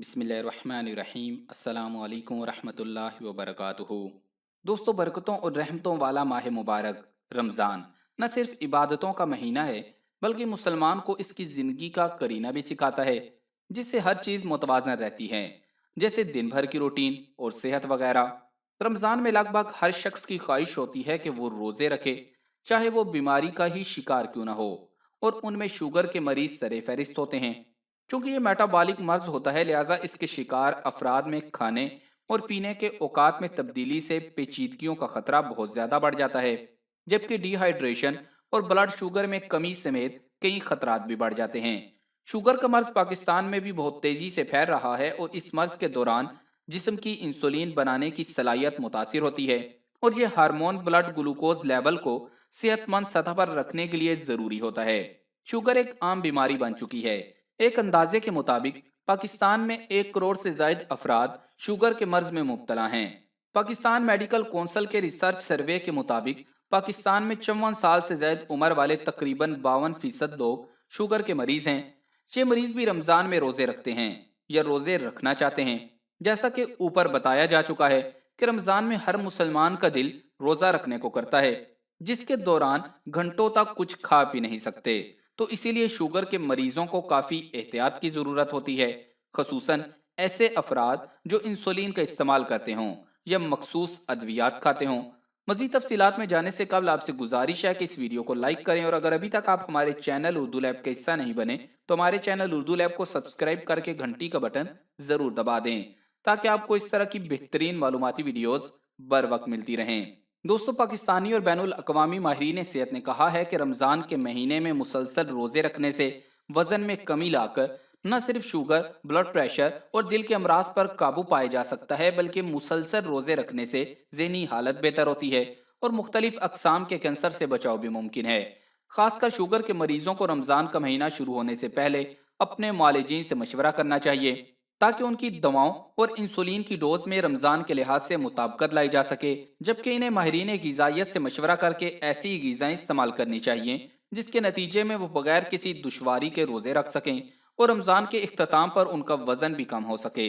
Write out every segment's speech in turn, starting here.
बिस्मिल्लाहिर्रहमानिर्रहीम। अस्सलाम वालेकुम वरहमतुल्लाहि वबरकातुहू। दोस्तों, बरकतों और रहमतों वाला माह मुबारक रमज़ान न सिर्फ इबादतों का महीना है, बल्कि मुसलमान को इसकी ज़िंदगी का करीना भी सिखाता है, जिससे हर चीज़ मुतवाज़न रहती है, जैसे दिन भर की रूटीन और सेहत वगैरह। रमज़ान में लगभग हर शख्स की ख्वाहिश होती है कि वो रोज़े रखे, चाहे वो बीमारी का ही शिकार क्यों ना हो, और उनमें शुगर के मरीज सरे फहरिस्त होते हैं। चूंकि ये मेटाबॉलिक मर्ज होता है, लिहाजा इसके शिकार अफराद में खाने और पीने के औकात में तब्दीली से पेचीदगियों का खतरा बहुत ज्यादा बढ़ जाता है, जबकि डिहाइड्रेशन और ब्लड शुगर में कमी समेत कई खतरात भी बढ़ जाते हैं। शुगर का मर्ज पाकिस्तान में भी बहुत तेजी से फैल रहा है, और इस मर्ज के दौरान जिस्म की इंसुलिन बनाने की सलाहियत मुतासिर होती है, और ये हार्मोन ब्लड ग्लूकोज लेवल को सेहतमंद सतह पर रखने के लिए जरूरी होता है। शुगर एक आम बीमारी बन चुकी है। एक अंदाजे के मुताबिक पाकिस्तान में 1 करोड़ से जायद अफराद शुगर के मर्ज में मुब्तला हैं। पाकिस्तान मेडिकल कौंसिल के रिसर्च सर्वे के मुताबिक पाकिस्तान में 54 साल से जायद उम्र वाले तकरीबन 52% लोग शुगर के मरीज हैं। ये मरीज भी रमजान में रोजे रखते हैं या रोजे रखना चाहते हैं। जैसा कि ऊपर बताया जा चुका है कि रमजान में हर मुसलमान का दिल रोजा रखने को करता है, जिसके दौरान घंटों तक कुछ खा पी नहीं सकते। तो इसीलिए शुगर के मरीजों को काफ़ी एहतियात की ज़रूरत होती है, खसूसन ऐसे अफराद जो इंसुलिन का इस्तेमाल करते हों या मखसूस अद्वियात खाते हों। मज़ीद तफसीलात में जाने से कबल आपसे गुजारिश है कि इस वीडियो को लाइक करें, और अगर अभी तक आप हमारे चैनल उर्दू लैब का हिस्सा नहीं बने तो हमारे चैनल उर्दू लैब को सब्सक्राइब करके घंटी का बटन ज़रूर दबा दें, ताकि आपको इस तरह की बेहतरीन मालूमाती वीडियोज़ बर वक्त मिलती रहें। दोस्तों, पाकिस्तानी और बैनुल अक़वामी माहिरीन सेहत ने कहा है कि रमज़ान के महीने में मुसलसल रोज़े रखने से वज़न में कमी लाकर न सिर्फ शुगर, ब्लड प्रेशर और दिल के अमराज पर काबू पाया जा सकता है, बल्कि मुसलसल रोज़े रखने से ज़हनी हालत बेहतर होती है और मुख्तलिफ अकसाम के कैंसर से बचाव भी मुमकिन है। खासकर शुगर के मरीजों को रमज़ान का महीना शुरू होने से पहले अपने मालिजीन से मशवरा करना चाहिए, ताकि उनकी दवाओं और इंसुलिन की डोज में रमज़ान के लिहाज से मुताबिकत लाई जा सके। जबकि इन्हें माहिरीन ग़िज़ाइयत से मशवरा करके ऐसी ग़िज़ाएँ इस्तेमाल करनी चाहिए जिसके नतीजे में वो बगैर किसी दुश्वारी के रोज़े रख सकें और रमज़ान के इख्तिताम पर उनका वज़न भी कम हो सके,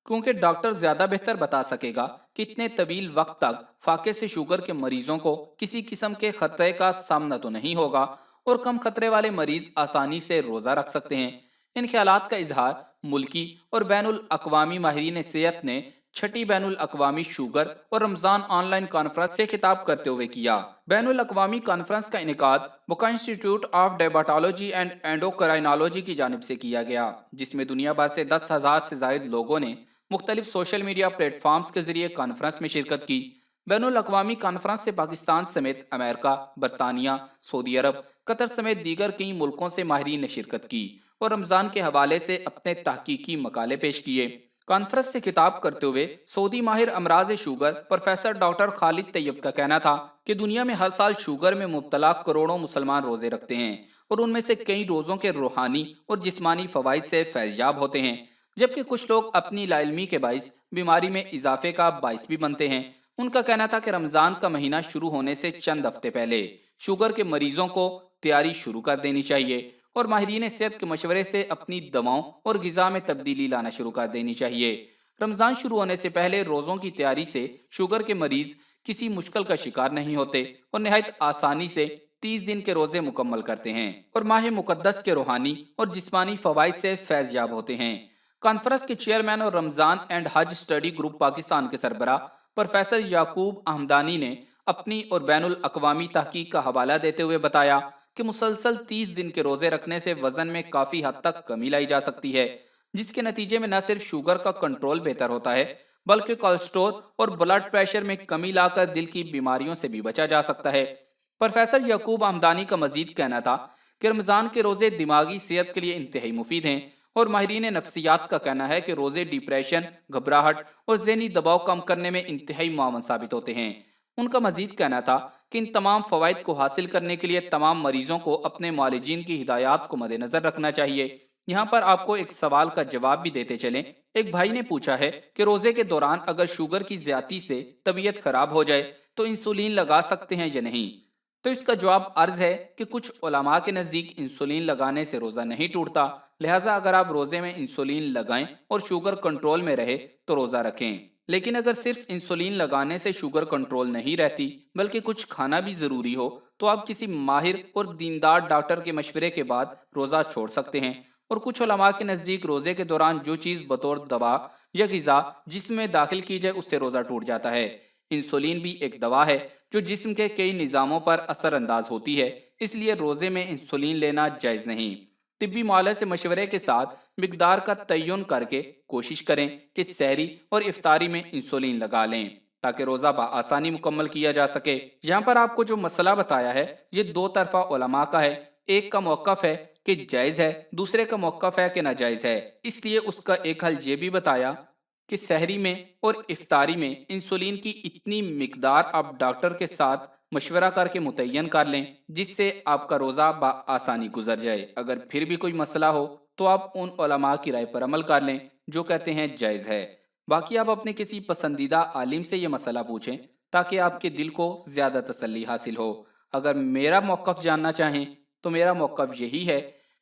क्योंकि डॉक्टर ज़्यादा बेहतर बता सकेगा कि इतने तवील वक्त तक फाके से शुगर के मरीजों को किसी किस्म के खतरे का सामना तो नहीं होगा, और कम खतरे वाले मरीज आसानी से रोज़ा रख सकते हैं। इन ख्यालात का इजहार मुल्की और बैनुल अक़वामी माहिरीन सेहत ने छठी बैनुल अक़वामी शुगर और रमज़ान ऑनलाइन कॉन्फ्रेंस से खिताब करते हुए किया। बैनुल अक़वामी कॉन्फ्रेंस का इनेकाद बुका institute of diabetology and endocrinology की जानिब से किया गया, जिसमें दुनिया भर से 10,000 से जायद लोगों ने मुख्तलिफ सोशल मीडिया प्लेटफॉर्म्स के जरिए कॉन्फ्रेंस में शिरकत की। बैनुल अक़वामी कॉन्फ्रेंस से पाकिस्तान समेत अमेरिका, बरतानिया, सऊदी अरब, कतर समेत दीगर कई मुल्कों से माहिरीन ने शिरकत की और रमज़ान के हवाले से अपने तहकीकी मकाले पेश किए। कॉन्फ्रेंस से खिताब करते हुए सऊदी माहिर अमराज sugar professor doctor Khalid Tayyab का कहना था कि दुनिया में हर साल शुगर में मुब्तला करोड़ों मुसलमान रोजे रखते हैं, और उनमें से कई रोज़ों के रूहानी और जिस्मानी फ़वाइद से फैज़याब होते हैं, जबकि कुछ लोग अपनी लाइल्मी के बाइस बीमारी में इजाफे का बाइस भी बनते हैं। उनका कहना था कि रमज़ान का महीना शुरू होने से चंद हफ्ते पहले शुगर के मरीजों को तैयारी शुरू कर देनी चाहिए, और माहिरीन सेहत के मशवरे से अपनी दवाओं और ग़िज़ा में तब्दीली लाना शुरू कर देनी चाहिए। रमज़ान शुरू होने से पहले रोज़ों की तैयारी से शुगर के मरीज किसी मुश्किल का शिकार नहीं होते और नहायत आसानी से 30 दिन के रोज़े मुकम्मल करते हैं और माह मुकद्दस के रूहानी और जिस्मानी फ़वाइद से फैज़याब होते हैं। कॉन्फ्रेंस के चेयरमैन और रमज़ान एंड हज स्टडी ग्रुप पाकिस्तान के सरबराह प्रोफेसर याकूब अहमदानी ने अपनी और बैनुल अक़वामी तहकीक का हवाला देते हुए बताया कि मुसलसल 30 दिन के रोजे रखने से वजन में काफी हद तक कमी लाई जा सकती है, जिसके नतीजे में न सिर्फ शुगर का कंट्रोल बेहतर होता है, बल्कि कोलेस्ट्रॉल और ब्लड प्रेशर में कमी लाकर दिल की बीमारियों से भी बचा जा सकता है। प्रोफेसर यकूब हमदानी का मजीद कहना था कि रमज़ान के रोजे दिमागी सेहत के लिए इंतहाई मुफीद हैं, और माहिरीन नफ्सियात का कहना है कि रोजे डिप्रेशन, घबराहट और ज़हनी दबाव कम करने में इंतहाई मुआवन साबित होते हैं। उनका मजीद कहना था कि इन तमाम फ़वाइद को हासिल करने के लिए तमाम मरीजों को अपने मालिजीन की हिदायत को मद्देनजर रखना चाहिए। यहाँ पर आपको एक सवाल का जवाब भी देते चलें। एक भाई ने पूछा है कि रोजे के दौरान अगर शुगर की ज्यादती से तबीयत खराब हो जाए तो इंसुलिन लगा सकते हैं या नहीं। तो इसका जवाब अर्ज है कि कुछ उलमा के नज़दीक इंसुलिन लगाने से रोज़ा नहीं टूटता, لہٰذا اگر آپ روزے میں انسولین لگائیں اور شوگر کنٹرول میں رہے تو روزہ رکھیں۔ لیکن اگر صرف انسولین لگانے سے شوگر کنٹرول نہیں رہتی بلکہ کچھ کھانا بھی ضروری ہو تو آپ کسی ماہر اور دیندار ڈاکٹر کے مشورے کے بعد روزہ چھوڑ سکتے ہیں۔ اور کچھ علماء کے نزدیک روزے کے دوران جو چیز بطور دوا یا غذا جسم میں داخل کی جائے اس سے روزہ ٹوٹ جاتا ہے۔ انسولین بھی ایک دوا ہے جو جسم کے کئی نظاموں پر اثر انداز ہوتی ہے، اس لیے روزے میں انسولین لینا جائز نہیں۔ طبی معالجے سے مشورے کے ساتھ مقدار کا تعین کر کے کوشش کریں کہ سحری اور افطاری میں انسولین لگا لیں تاکہ روزہ بآسانی مکمل کیا جا سکے۔ یہاں پر آپ کو جو مسئلہ بتایا ہے یہ دو طرفہ علماء کا ہے، ایک کا موقف ہے کہ جائز ہے، دوسرے کا موقف ہے کہ ناجائز ہے۔ اس لیے اس کا ایک حل یہ بھی بتایا کہ سحری میں اور افطاری میں انسولین کی اتنی مقدار آپ ڈاکٹر کے ساتھ مشورہ کر کے متعین کر لیں جس سے آپ کا روزہ بآسانی گزر جائے۔ اگر پھر بھی کوئی مسئلہ ہو تو آپ ان علماء کی رائے پر عمل کر لیں جو کہتے ہیں جائز ہے۔ باقی آپ اپنے کسی پسندیدہ عالم سے یہ مسئلہ پوچھیں تاکہ آپ کے دل کو زیادہ تسلی حاصل ہو۔ اگر میرا موقف جاننا چاہیں تو میرا موقف یہی ہے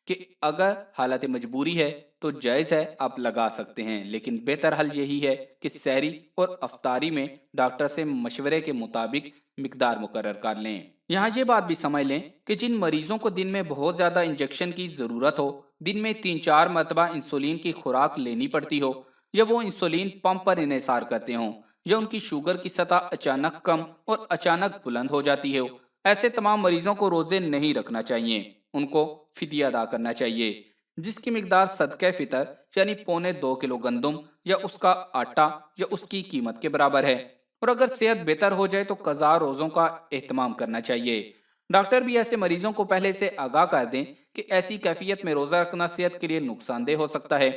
کہ اگر حالت مجبوری ہے تو جائز ہے، آپ لگا سکتے ہیں، لیکن بہتر حل یہی ہے کہ سحری اور افطاری میں ڈاکٹر سے مشورے کے مطابق مقدار مقرر کر لیں۔ یہاں یہ بات بھی سمجھ لیں کہ جن مریضوں کو دن میں بہت زیادہ انجیکشن کی ضرورت ہو، دن میں 3-4 مرتبہ انسولین کی خوراک لینی پڑتی ہو، یا وہ انسولین پمپ پر انحصار کرتے ہوں، یا ان کی شوگر کی سطح اچانک کم اور اچانک بلند ہو جاتی ہو، ایسے تمام مریضوں کو روزے نہیں رکھنا چاہیے، ان کو فدیہ ادا کرنا چاہیے جس کی مقدار صدقہ فطر یعنی 2.25 کلو گندم یا اس کا آٹا یا اس کی قیمت کے برابر ہے۔ اور اگر صحت بہتر ہو جائے تو قضا روزوں کا اہتمام کرنا چاہیے۔ ڈاکٹر بھی ایسے مریضوں کو پہلے سے آگاہ کر دیں کہ ایسی کیفیت میں روزہ رکھنا صحت کے لیے نقصان دہ ہو سکتا ہے۔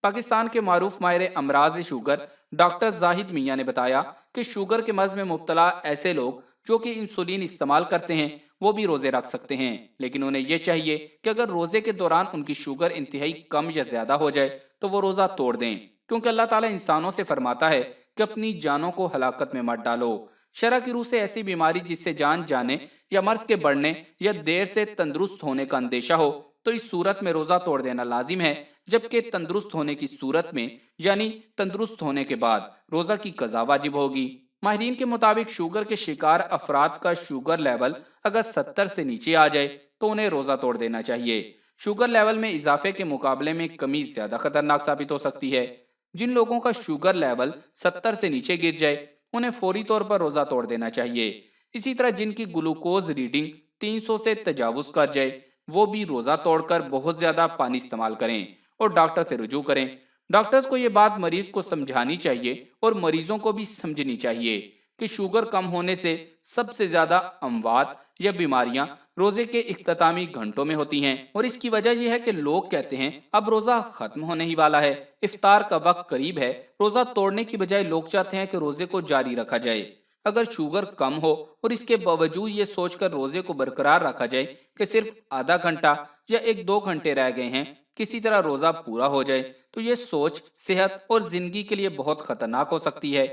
پاکستان کے معروف ماہر امراض شوگر ڈاکٹر زاہد میاں نے بتایا کہ شوگر کے مرض میں مبتلا ایسے لوگ جو کہ انسولین استعمال کرتے ہیں وہ بھی روزے رکھ سکتے ہیں، لیکن انہیں یہ چاہیے کہ اگر روزے کے دوران ان کی شوگر انتہائی کم یا زیادہ ہو جائے تو وہ روزہ توڑ دیں، کیونکہ اللہ تعالیٰ انسانوں سے فرماتا ہے کہ اپنی جانوں کو ہلاکت میں مت ڈالو۔ شرع کی روح سے ایسی بیماری جس سے جان جانے یا مرض کے بڑھنے یا دیر سے تندرست ہونے کا اندیشہ ہو تو اس صورت میں روزہ توڑ دینا لازم ہے، جبکہ تندرست ہونے کی صورت میں یعنی تندرست ہونے کے بعد روزہ کی قضا واجب ہوگی۔ ماہرین کے مطابق شوگر کے شکار افراد کا شوگر لیول اگر 70 سے نیچے آ جائے تو انہیں روزہ توڑ دینا چاہیے۔ شوگر لیول میں اضافے کے مقابلے میں کمی زیادہ خطرناک ثابت ہو سکتی ہے۔ جن لوگوں کا شوگر لیول 70 سے نیچے گر جائے انہیں فوری طور پر روزہ توڑ دینا چاہیے۔ اسی طرح جن کی گلوکوز ریڈنگ 300 سے تجاوز کر جائے وہ بھی روزہ توڑ کر بہت زیادہ پانی استعمال کریں اور ڈاکٹر سے رجوع کریں۔ ڈاکٹرز کو یہ بات مریض کو سمجھانی چاہیے اور مریضوں کو بھی سمجھنی چاہیے کہ شوگر کم ہونے سے سب سے زیادہ اموات یا بیماریاں روزے کے اختتامی گھنٹوں میں ہوتی ہیں، اور اس کی وجہ یہ ہے کہ لوگ کہتے ہیں اب روزہ ختم ہونے ہی والا ہے، افطار کا وقت قریب ہے، روزہ توڑنے کی بجائے لوگ چاہتے ہیں کہ روزے کو جاری رکھا جائے۔ اگر شوگر کم ہو اور اس کے باوجود یہ سوچ کر روزے کو برقرار رکھا جائے کہ صرف آدھا گھنٹہ یا 1-2 گھنٹے رہ گئے ہیں کسی طرح روزہ پورا ہو جائے تو یہ سوچ صحت اور زندگی کے لیے بہت خطرناک ہو سکتی ہے۔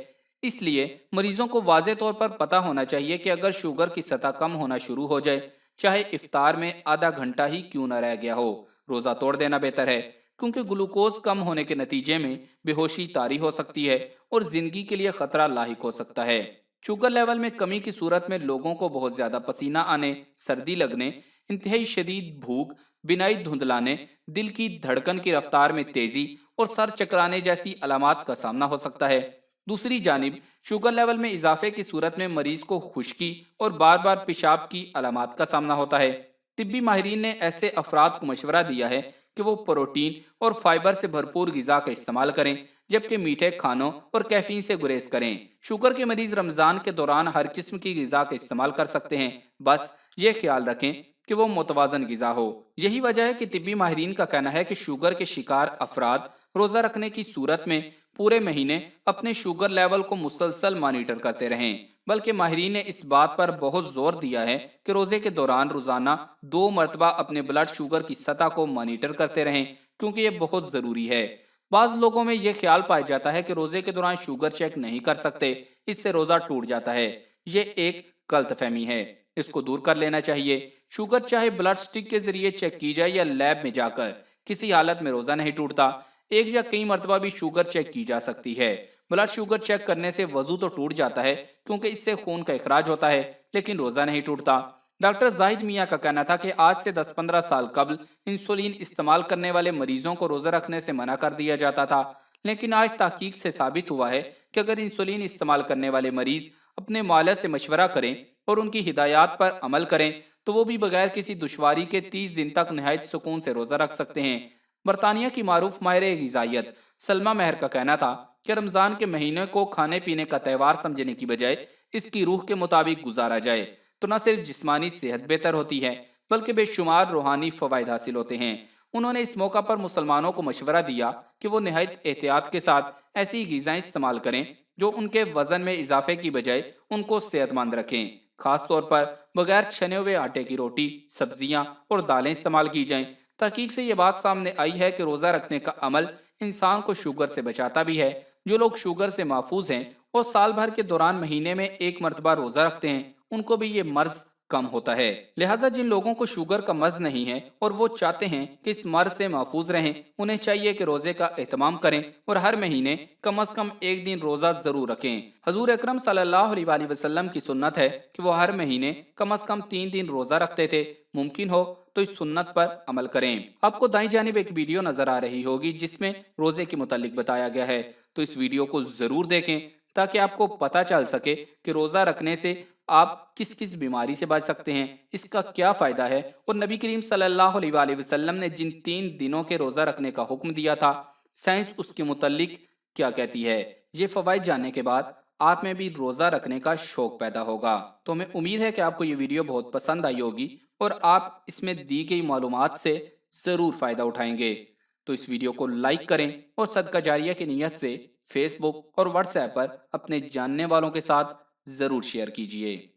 اس لیے مریضوں کو واضح طور پر پتہ ہونا چاہیے کہ اگر شوگر کی سطح کم ہونا شروع ہو جائے چاہے افطار میں آدھا گھنٹہ ہی کیوں نہ رہ گیا ہو روزہ توڑ دینا بہتر ہے، کیونکہ گلوکوز کم ہونے کے نتیجے میں بے ہوشی طاری ہو سکتی ہے اور زندگی کے لیے خطرہ لاحق ہو سکتا ہے۔ شوگر لیول میں کمی کی صورت میں لوگوں کو بہت زیادہ پسینہ آنے، سردی لگنے، انتہائی شدید بھوک، بینائی دھندلانے، دل کی دھڑکن کی رفتار میں تیزی اور سر چکرانے جیسی علامات کا سامنا ہو سکتا ہے۔ دوسری جانب شوگر لیول میں اضافے کی صورت میں مریض کو خشکی اور بار بار پیشاب کی علامات کا سامنا ہوتا ہے۔ طبی ماہرین نے ایسے افراد کو مشورہ دیا ہے کہ وہ پروٹین اور فائبر سے بھرپور غذا کا استعمال کریں، جبکہ میٹھے کھانوں اور کیفین سے گریز کریں۔ شوگر کے مریض رمضان کے دوران ہر قسم کی غذا کا استعمال کر سکتے ہیں، بس یہ خیال رکھیں کہ وہ متوازن غذا ہو۔ یہی وجہ ہے کہ طبی ماہرین کا کہنا ہے کہ شوگر کے شکار افراد روزہ رکھنے کی صورت میں پورے مہینے اپنے شوگر لیول کو مسلسل مانیٹر کرتے رہیں، بلکہ ماہرین نے اس بات پر بہت زور دیا ہے کہ روزے کے دوران روزانہ 2 مرتبہ اپنے بلڈ شوگر کی سطح کو مانیٹر کرتے رہیں، کیونکہ یہ بہت ضروری ہے۔ بعض لوگوں میں یہ خیال پایا جاتا ہے کہ روزے کے دوران شوگر چیک نہیں کر سکتے، اس سے روزہ ٹوٹ جاتا ہے۔ یہ ایک غلط فہمی ہے، اس کو دور کر لینا چاہیے۔ شوگر چاہے بلڈ سٹک کے ذریعے چیک کی جائے یا لیب میں جا کر، किसी हालत में रोजा नहीं टूटता। एक या कई मरतबा भी शुगर चेक की जा सकती है। ब्लड शुगर चेक करने से वजू तो टूट जाता है क्योंकि इससे खून का इखराज होता है, लेकिन रोजा नहीं टूटता। डॉक्टर जाहिद मियां का कहना था कि आज से 10-15 साल कबल इंसुलिन इस्तेमाल करने वाले मरीजों को रोजा रखने से मना कर दिया जाता था, लेकिन आज तहकीक से साबित हुआ है कि अगर इंसुलिन इस्तेमाल करने वाले मरीज अपने मालिक से मशवरा करें और उनकी हिदायत पर अमल करें तो वो भी बगैर किसी दुश्वारी के 30 दिन तक नहायत सुकून से रोजा रख सकते हैं। बरतानिया की मारूफ माहिर ग़िज़ाइयत सलमा मेहर का कहना था कि रमजान के महीने को खाने पीने का त्यौहार समझने की बजाय इसकी रूह के मुताबिक गुजारा जाए तो न सिर्फ जिस्मानी सेहत बेहतर होती है बल्कि बेशुमार रूहानी फवायद हासिल होते हैं। उन्होंने इस मौका पर मुसलमानों को मशवरा दिया कि वो नहायत एहतियात के साथ ऐसी ग़िज़ाएं इस्तेमाल करें जो उनके वजन में इजाफे की बजाय उनको सेहतमंद रखें। खास तौर पर बगैर छने हुए आटे की रोटी, सब्जियां और दालें इस्तेमाल की जाएं। तहकीक से ये बात सामने आई है कि रोज़ा रखने का अमल इंसान को शुगर से बचाता भी है। जो लोग शुगर से महफूज हैं और साल भर के दौरान महीने में एक मरतबा रोज़ा रखते हैं उनको भी ये मर्ज कम होता है। लिहाजा जिन लोगों को शुगर का मर्ज नहीं है और वो चाहते हैं कि इस मर्ज से महफूज रहें, उन्हें चाहिए कि रोजे का एहतमाम करें और हर महीने कम अज कम एक दिन रोजा जरूर रखें। हजूर अकरम सल्लल्लाहु अलैहि वसल्लम की सुन्नत है कि वो हर महीने कम अज कम 3 दिन रोजा रखते थे। मुमकिन हो तो इस सुन्नत पर अमल करें। आपको दाईं जानिब एक वीडियो नजर आ रही होगी जिसमें रोजे के मुतालिक बताया गया है, तो इस वीडियो को जरूर देखें ताकि आपको पता चल सके कि रोजा रखने से आप किस किस बीमारी से बच सकते हैं, इसका क्या फायदा है और नबी करीम सल्लल्लाहु अलैहि वसल्लम ने जिन 3 दिनों के रोजा रखने का हुक्म दिया था, साइंस उसके मुतालिक क्या कहती है। ये फवाइद जानने के बाद आप में भी रोजा रखने का शौक पैदा होगा। तो हमें उम्मीद है कि आपको ये वीडियो बहुत पसंद आई होगी और आप इसमें दी गई मालूमात से जरूर फायदा उठाएंगे। तो इस वीडियो को लाइक करें और सदका जारिया की नीयत से फेसबुक और व्हाट्सएप पर अपने जानने वालों के साथ जरूर शेयर कीजिए।